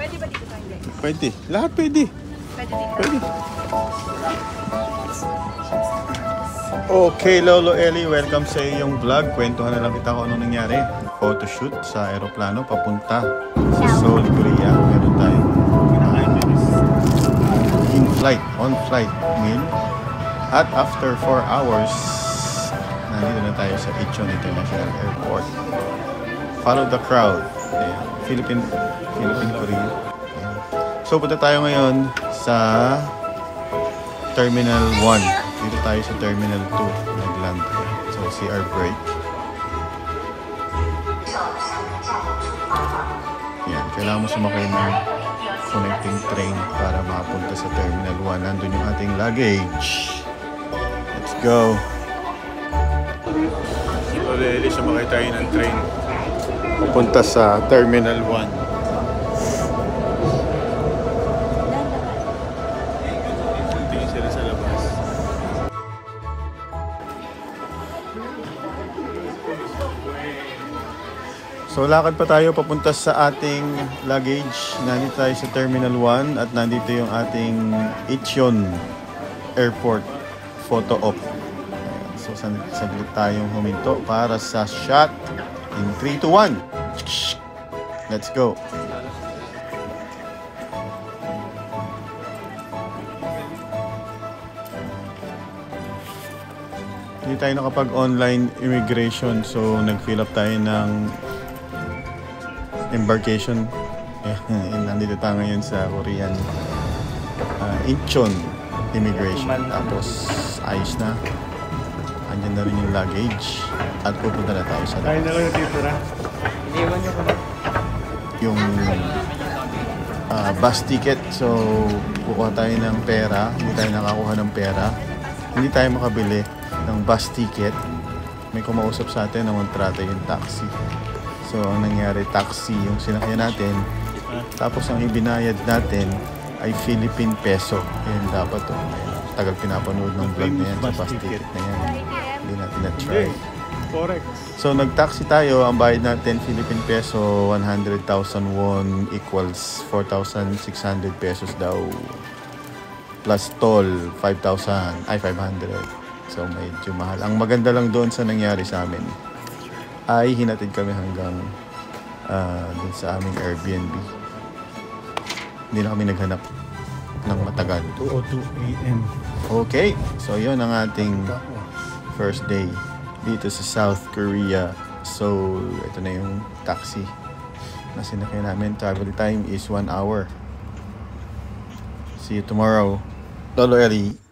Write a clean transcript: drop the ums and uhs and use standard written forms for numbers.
Pwede ba dito tayo? Pwede. Lahat pwede. Pwede dito. Pwede. Okay, Lolo Eli, welcome sa iyong vlog. Kwentuhan na lang kita kung ano nangyari. Photoshoot sa aeroplano papunta sa Seoul, Korea. Meron tayong in-flight, on-flight meal. At after 4 hours, nandito na tayo sa Incheon International Airport. Follow the crowd. Ayan. Philippine Korea. Ayan. So, punta tayo ngayon sa Terminal 1. Dito tayo sa Terminal 2. Nag-land. So, CR break. Ayan. Kailangan mo sumakay ng connecting train para makapunta sa Terminal 1. Nandun yung ating luggage. Let's go. So, Lili, sumakay tayo ng train. Pupunta sa Terminal 1. Tingin sila sa labas. So lakad pa tayo papunta sa ating luggage. Nandito tayo sa Terminal 1 at nandito yung ating Incheon Airport photo op. So saglit tayong huminto para sa shot in 3, 2, 1. Let's go. Hindi tayo nakapag-online immigration, so nag-fill up tayo ng embarkation. Nandito tayo ngayon sa Korean Incheon immigration. Tapos ayos na. Andyan na rin yung luggage at pupunta na tayo sa Kaya na kayo titira. Iniwan niyo ko na. Yung bus ticket. So kukuha tayo ng pera. Hindi tayo nakakuha ng pera. Hindi tayo makabili ng bus ticket. May kumausap sa atin na kontrata yung taxi. So ang nangyari, taxi yung sinakyan natin. Tapos ang ibinayad natin ay Philippine peso. Yan dapat to. Tagal pinapanood ng vlog na yan sa bus ticket na yan. Hindi natin na-try. Correct. So nag-taxi tayo. Ang bayad natin Philippine peso 100,000 won equals 4,600 pesos daw. Plus toll 5,000 ay 500. So medyo mahal. Ang maganda lang doon sa nangyari sa amin ay hinatid kami hanggang dun sa aming Airbnb. Hindi na kami naghanap ng matagal. 2:02 AM. Okay, so yun ang ating first day dito sa South Korea. So ito na yung taxi na sinakay namin. Travel time is 1 hour. See you tomorrow. Lolo Eli.